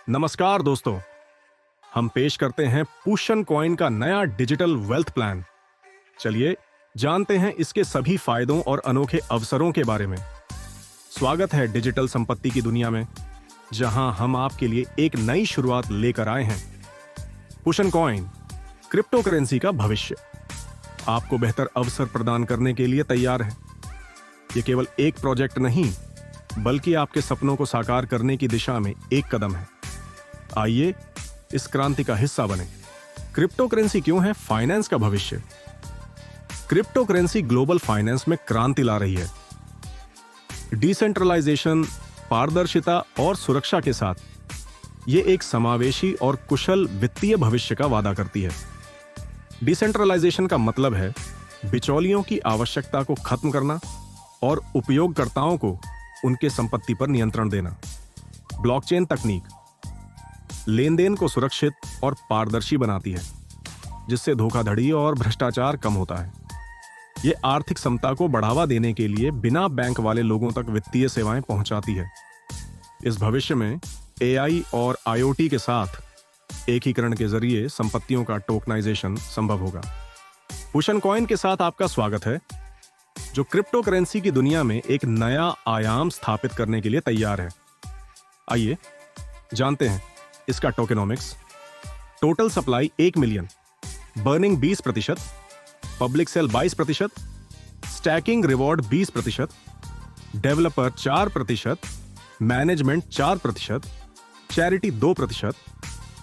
नमस्कार दोस्तों, हम पेश करते हैं पुशन कॉइन का नया डिजिटल वेल्थ प्लान। चलिए जानते हैं इसके सभी फायदों और अनोखे अवसरों के बारे में। स्वागत है डिजिटल संपत्ति की दुनिया में, जहां हम आपके लिए एक नई शुरुआत लेकर आए हैं। पुशन कॉइन, क्रिप्टो करेंसी का भविष्य, आपको बेहतर अवसर प्रदान करने के लिए तैयार है। यह केवल एक प्रोजेक्ट नहीं, बल्कि आपके सपनों को साकार करने की दिशा में एक कदम है। आइए इस क्रांति का हिस्सा बने। क्रिप्टो करेंसी क्यों है फाइनेंस का भविष्य? क्रिप्टो करेंसी ग्लोबल फाइनेंस में क्रांति ला रही है। डिसेंट्रलाइजेशन, पारदर्शिता और सुरक्षा के साथ यह एक समावेशी और कुशल वित्तीय भविष्य का वादा करती है। डिसेंट्रलाइजेशन का मतलब है बिचौलियों की आवश्यकता को खत्म करना और उपयोगकर्ताओं को उनके संपत्ति पर नियंत्रण देना। ब्लॉकचेन तकनीक लेन देन को सुरक्षित और पारदर्शी बनाती है, जिससे धोखाधड़ी और भ्रष्टाचार कम होता है। यह आर्थिक समता को बढ़ावा देने के लिए बिना बैंक वाले लोगों तक वित्तीय सेवाएं पहुंचाती है। इस भविष्य में एआई और आईओटी के साथ एकीकरण के जरिए संपत्तियों का टोकनाइजेशन संभव होगा। पुशन कॉइन के साथ आपका स्वागत है, जो क्रिप्टो करेंसी की दुनिया में एक नया आयाम स्थापित करने के लिए तैयार है। आइए जानते हैं इसका tokenomics. Total supply 1 million, burning 20%, public sale 22%, staking reward 20%, developer 4%, management 4%, charity 2%,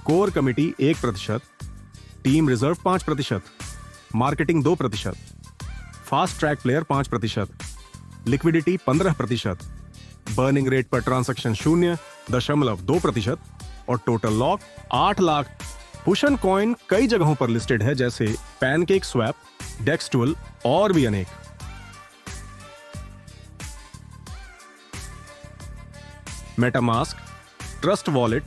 core committee 1%, team reserve 5%, marketing 2%, fast track player 5%, liquidity 15%, burning rate पर ट्रांजैक्शन 0.2% और टोटल लॉक 8 लाख। पुशन कॉइन कई जगहों पर लिस्टेड है, जैसे पैनकेक स्वैप, डेक्सटुअल और भी अनेक। MetaMask, Trust Wallet,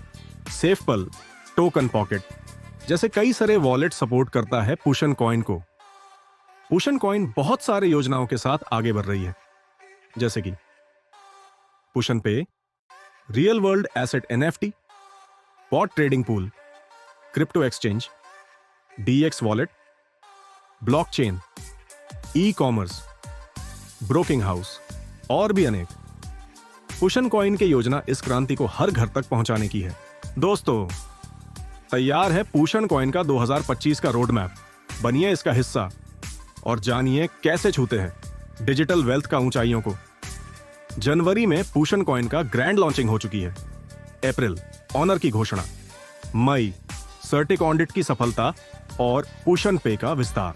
SafePal, TokenPocket जैसे कई सारे वॉलेट सपोर्ट करता है पुशन कॉइन को। पुशन कॉइन बहुत सारे योजनाओं के साथ आगे बढ़ रही है, जैसे कि पुशन पे, real world asset NFT, bot trading pool, crypto exchange, DEX wallet, blockchain, e commerce, broking house और भी अनेक। पुशन कॉइन की योजना इस क्रांति को हर घर तक पहुंचाने की है। दोस्तों, तैयार है पुशन कॉइन का 2025 का रोड मैप। बनिए इसका हिस्सा और जानिए कैसे छूते हैं डिजिटल वेल्थ का ऊंचाइयों को। जनवरी में पुशन कॉइन का ग्रैंड लॉन्चिंग हो चुकी है। अप्रैल, ऑनर की घोषणा। मई, सर्टिक ऑडिट की सफलता और पुशन पे का विस्तार।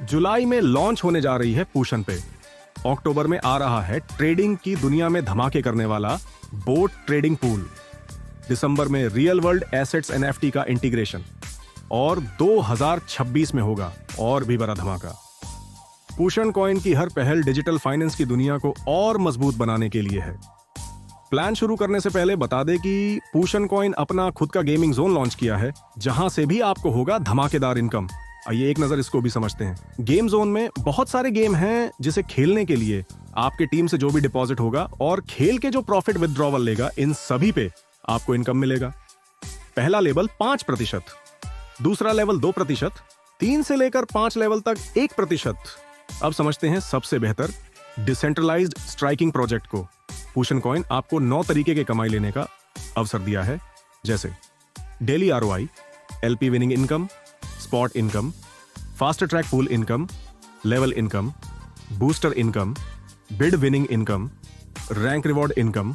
जुलाई में लॉन्च होने जा रही है पुशन पे। अक्टूबर में आ रहा है ट्रेडिंग की दुनिया में धमाके करने वाला बोट ट्रेडिंग पूल। दिसंबर में रियल वर्ल्ड एसेट्स एनएफटी का इंटीग्रेशन और 2026 में होगा और भी बड़ा धमाका। पुशन कॉइन की हर पहल डिजिटल फाइनेंस की दुनिया को और मजबूत बनाने के लिए है। प्लान शुरू करने से पहले बता दें कि पुशन कॉइन अपना खुद का गेमिंग जोन लॉन्च किया है, जहां से भी आपको होगा धमाकेदार इनकम। आइए एक नजर इसको भी समझते हैं। गेम जोन में बहुत सारे गेम हैं, जिसे खेलने के लिए आपके टीम से जो भी डिपॉजिट होगा और खेल के जो प्रॉफिट विथड्रॉवल लेगा, इन सभी पे आपको इनकम मिलेगा। पहला लेवल 5%, दूसरा लेवल 2%, 3 से लेकर 5 लेवल तक 1%। अब समझते हैं सबसे बेहतर डिसेंट्रलाइज्ड स्ट्राइकिंग प्रोजेक्ट को। पुशन कॉइन आपको 9 तरीके के कमाई लेने का अवसर दिया है, जैसे daily ROI, LP winning income, spot income, fast track pool income, level income, booster income, bid winning income, rank reward income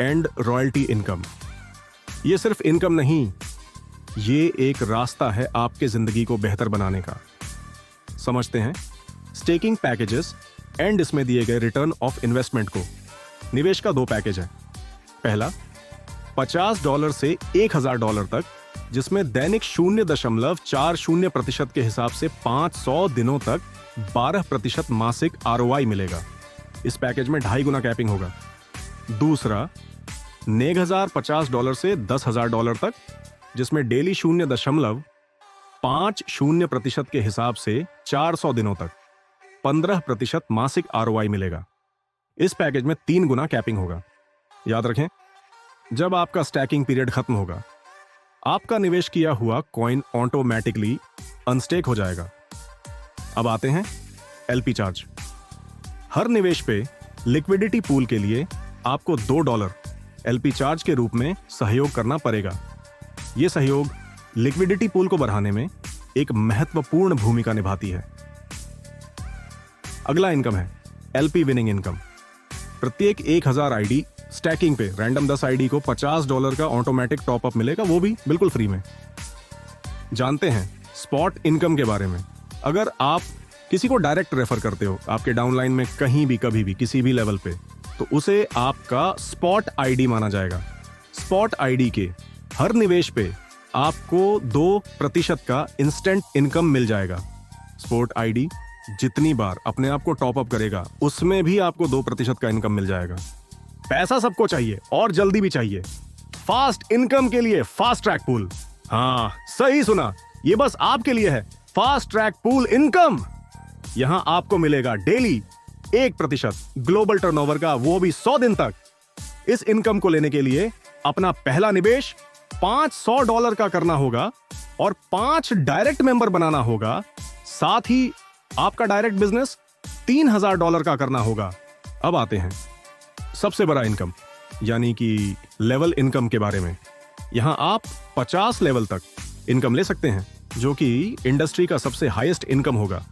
and royalty income. ये सिर्फ इनकम नहीं, ये एक रास्ता है आपके जिंदगी को बेहतर बनाने का। समझते हैं स्टेकिंग पैकेजेस एंड इसमें दिए गए रिटर्न ऑफ इन्वेस्टमेंट को। निवेश का 2 पैकेज है। पहला $50 से $1000 तक, जिसमें दैनिक 0.40% के हिसाब से 500 दिनों तक 12% मासिक आरओआई मिलेगा। इस पैकेज में 2.5 गुना कैपिंग होगा। दूसरा $50 से $10,000 तक, जिसमें डेली 0.50% के हिसाब से 400 दिनों तक 15% मासिक आरओआई मिलेगा। इस पैकेज में 3 गुना कैपिंग होगा। याद रखें, जब आपका स्टैकिंग पीरियड खत्म होगा, आपका निवेश किया हुआ कॉइन ऑटोमेटिकली अनस्टेक हो जाएगा। अब आते हैं एलपी चार्ज। हर निवेश पे लिक्विडिटी पूल के लिए आपको $2 एलपी चार्ज के रूप में सहयोग करना पड़ेगा। यह सहयोग लिक्विडिटी पूल को बढ़ाने में एक महत्वपूर्ण भूमिका निभाती है। अगला इनकम है एलपी विनिंग इनकम। प्रत्येक 1000 आईडी स्टैकिंग पे रैंडम 10 आईडी को $50 का ऑटोमेटिक टॉप अप मिलेगा, वो भी बिल्कुल फ्री में। जानते हैं स्पॉट इनकम के बारे में। अगर आप किसी को डायरेक्ट रेफर करते हो आपके डाउनलाइन में कहीं भी कभी भी किसी भी लेवल पे, तो उसे आपका स्पॉट आईडी माना जाएगा। स्पॉट आईडी के हर निवेश पे आपको 2% का इंस्टेंट इनकम मिल जाएगा। स्पॉट आईडी जितनी बार अपने आप को टॉप अप करेगा उसमें भी आपको 2% का इनकम मिल जाएगा। पैसा सबको चाहिए और जल्दी भी चाहिए। फास्ट इनकम के लिए फास्ट ट्रैक पूल। हाँ, सही सुना, ये बस आपके लिए है। Fast track pool income. यहां आपको मिलेगा डेली 1% ग्लोबल टर्नओवर का, वो भी 100 दिन तक। इस इनकम को लेने के लिए अपना पहला निवेश $500 का करना होगा और 5 डायरेक्ट मेंबर बनाना होगा। साथ ही आपका डायरेक्ट बिजनेस $3000 का करना होगा। अब आते हैं सबसे बड़ा इनकम यानी कि लेवल इनकम के बारे में। यहां आप 50 लेवल तक इनकम ले सकते हैं, जो कि इंडस्ट्री का सबसे हाईएस्ट इनकम होगा।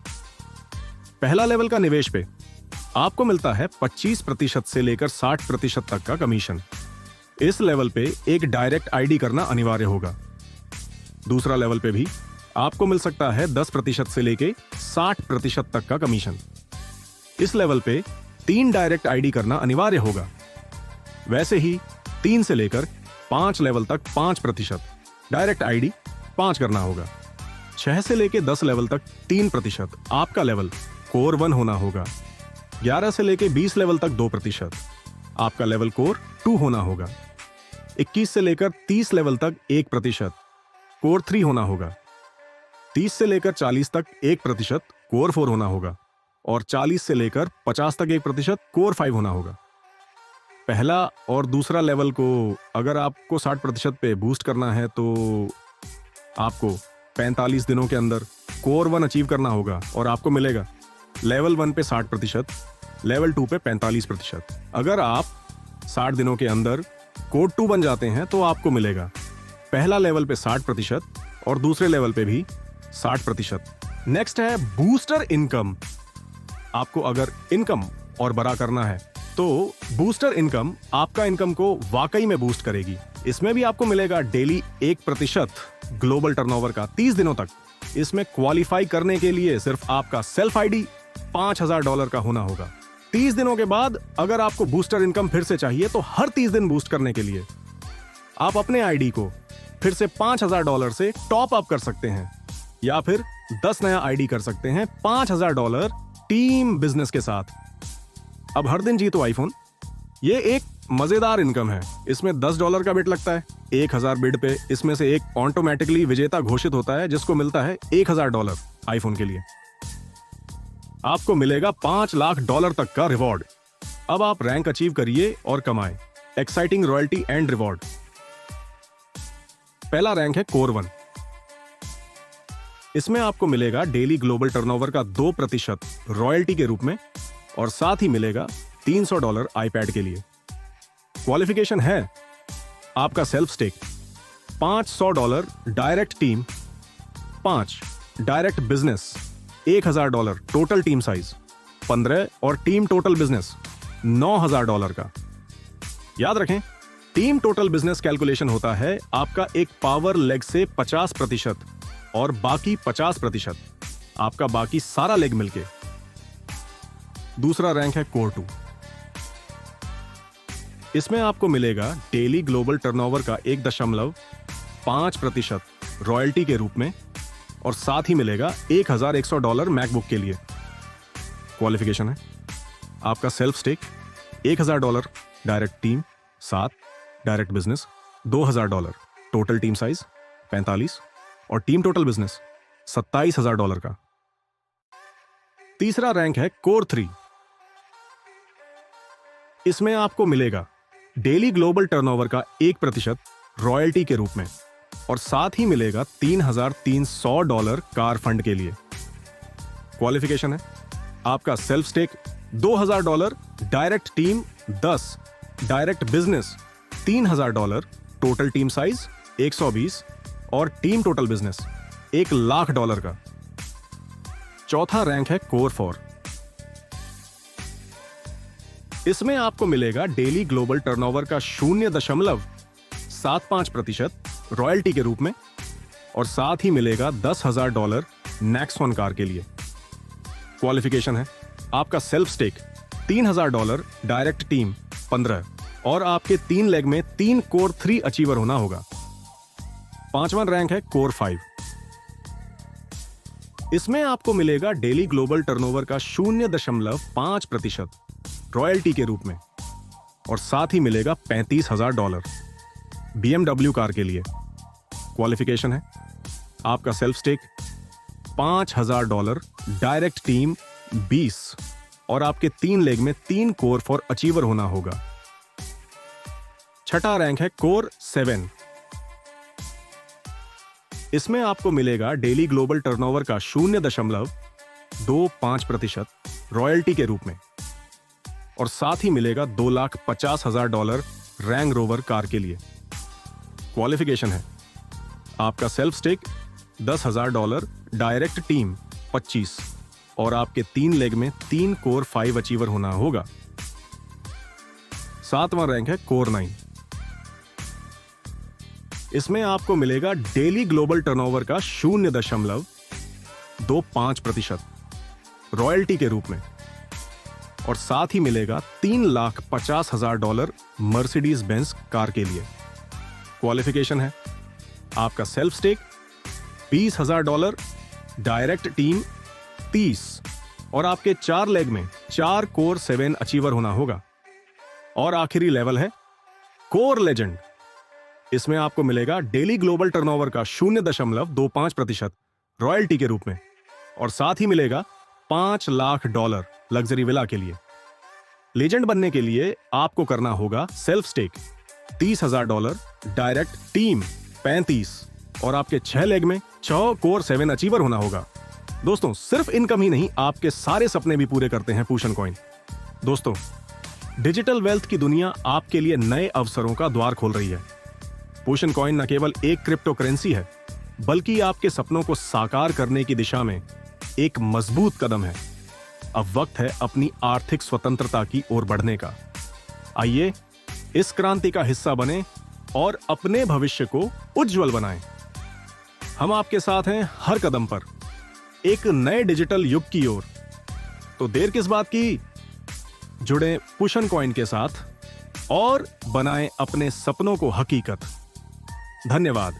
पहला लेवल का निवेश पे आपको मिलता है 25% से लेकर 60% तक का कमीशन। इस लेवल पे एक डायरेक्ट आईडी करना अनिवार्य होगा। दूसरा लेवल पे भी आपको मिल सकता है 10% से लेकर 60% तक का कमीशन। इस लेवल पे 3 डायरेक्ट आईडी करना अनिवार्य होगा। वैसे ही 3 से लेकर 5 लेवल तक 5% डायरेक्ट आईडी 5 करना होगा। 6 से लेकर 10 लेवल तक 3% आपका लेवल कोर 1 होना होगा। 11 से लेकर 20 लेवल तक 2% आपका लेवल कोर 2 होना होगा। 21 से लेकर 30 लेवल तक 1% कोर 3 होना होगा। 30 से लेकर 40 तक 1% कोर 4 होना होगा और 40 से लेकर 50 तक 1% कोर 5 होना होगा। पहला और दूसरा लेवल को अगर आपको 60% पे बूस्ट करना है तो आपको 45 दिनों के अंदर कोर 1 अचीव करना होगा और आपको मिलेगा लेवल 1 पे 60%, लेवल 2 पे 45%। अगर आप 60 दिनों के अंदर कोर 2 बन जाते हैं तो आपको मिलेगा पहला लेवल पे 60% और दूसरे लेवल पे भी 60%। नेक्स्ट है बूस्टर इनकम। आपको अगर इनकम और बड़ा करना है तो बूस्टर इनकम आपका इनकम को वाकई में बूस्ट करेगी। इसमें भी आपको मिलेगा डेली 1% ग्लोबल टर्नओवर का 30 दिनों तक। इसमें क्वालिफाई करने के लिए सिर्फ आपका सेल्फ आईडी $5000 का होना होगा। 30 दिनों के बाद अगर आपको बूस्टर इनकम फिर से चाहिए तो हर 30 दिन बूस्ट करने के लिए आप अपने आईडी को फिर से $5000 से टॉप अप कर सकते हैं या फिर 10 नया आईडी कर सकते हैं $5000 टीम बिजनेस के साथ। अब हर दिन जीतो आईफोन। ये एक मजेदार इनकम है। इसमें $10 का बिड लगता है। 1000 बिड पे इसमें से एक ऑटोमेटिकली विजेता घोषित होता है जिसको मिलता है $1000 आईफोन के लिए। आपको मिलेगा $5 लाख तक का रिवॉर्ड। अब आप रैंक अचीव करिए और कमाए एक्साइटिंग रॉयल्टी एंड रिवॉर्ड। पहला रैंक है कोर 1। इसमें आपको मिलेगा डेली ग्लोबल टर्नओवर का 2% रॉयल्टी के रूप में और साथ ही मिलेगा $300 आईपैड के लिए। क्वालिफिकेशन है आपका self stake, $500 direct team, 5 direct business, $1000 total team size, 15 और टीम टोटल बिजनेस $9000 का। याद रखें, टीम टोटल बिजनेस कैलकुलेशन होता है आपका एक पावर लेग से 50% और बाकी 50% आपका बाकी सारा लेग मिलके। दूसरा रैंक है कोर 2। इसमें आपको मिलेगा डेली ग्लोबल टर्नओवर का 1.5% रॉयल्टी के रूप में और साथ ही मिलेगा $1100 मैकबुक के लिए। क्वालिफिकेशन है आपका self stake, $1000 direct team, 7 direct business, $2000 total team size 45 और टीम टोटल बिजनेस $27000 का। तीसरा रैंक है कोर 3। इसमें आपको मिलेगा डेली ग्लोबल टर्नओवर का 1% रॉयल्टी के रूप में, और साथ ही मिलेगा $3,300 कार फंड के लिए। क्वालिफिकेशन है आपका self stake $2,000, direct team 10, direct business $3,000, total team size 120 और टीम टोटल बिजनेस $1,00,000 का। चौथा रैंक है कोर 4। इसमें आपको मिलेगा डेली ग्लोबल टर्नओवर का 0.75% रॉयल्टी के रूप में, और साथ ही मिलेगा $10,000 नेक्सॉन कार के लिए। क्वालिफिकेशन है आपका सेल्फ स्टेक $3,000, डायरेक्ट टीम 15 और आपके 3 लेग में 3 कोर 3 अचीवर होना होगा। पांचवां रैंक है कोर 5। इसमें आपको मिलेगा डेली ग्लोबल टर्नओवर का 0.5% रॉयल्टी के रूप में, और साथ ही मिलेगा $35,000 BMW कार के लिए। क्वालिफिकेशन है आपका सेल्फ स्टेक $5,000, डायरेक्ट टीम 20 और आपके 3 लेग में 3 कोर 4 अचीवर होना होगा। छठा रैंक है कोर 7। इसमें आपको मिलेगा डेली ग्लोबल टर्नओवर का 0.25% रॉयल्टी के रूप में, और साथ ही मिलेगा $2,50,000 रैंग रोवर कार के लिए। क्वालिफिकेशन है आपका सेल्फ स्टेक $10,000, डायरेक्ट टीम 25 और आपके 3 लेग में 3 कोर 5 अचीवर होना होगा। सातवां रैंक है कोर 9। इसमें आपको मिलेगा डेली ग्लोबल टर्नओवर का 0.25% रॉयल्टी के रूप में, और साथ ही मिलेगा $3,50,000 मर्सिडीज बेंज कार के लिए। क्वालिफिकेशन है आपका सेल्फ स्टेक $20,000, डायरेक्ट टीम 30 और आपके 4 लेग में 4 कोर 7 अचीवर होना होगा। और आखिरी लेवल है कोर लेजेंड। इसमें आपको मिलेगा डेली ग्लोबल टर्नओवर का 0.25% रॉयल्टी के रूप में, और साथ ही मिलेगा $5,00,000 लग्जरी विला के लिए। लेजेंड बनने के लिए आपको करना होगा सेल्फ स्टेक $30,000, डायरेक्ट टीम 35 और आपके 6 लेग में 6 कोर 7 अचीवर होना होगा। दोस्तों, सिर्फ इनकम ही नहीं, आपके सारे सपने भी पूरे करते हैं पूशन कॉइन। दोस्तों, डिजिटल वेल्थ की दुनिया आपके लिए नए अवसरों का द्वार खोल रही है। पूशन कॉइन न केवल एक क्रिप्टो करेंसी है, बल्कि आपके सपनों को साकार करने की दिशा में एक मजबूत कदम है। अब वक्त है अपनी आर्थिक स्वतंत्रता की ओर बढ़ने का। आइए इस क्रांति का हिस्सा बने और अपने भविष्य को उज्जवल बनाएं। हम आपके साथ हैं हर कदम पर, एक नए डिजिटल युग की ओर। तो देर किस बात की, जुड़े पूशन कॉइन के साथ और बनाएं अपने सपनों को हकीकत। धन्यवाद।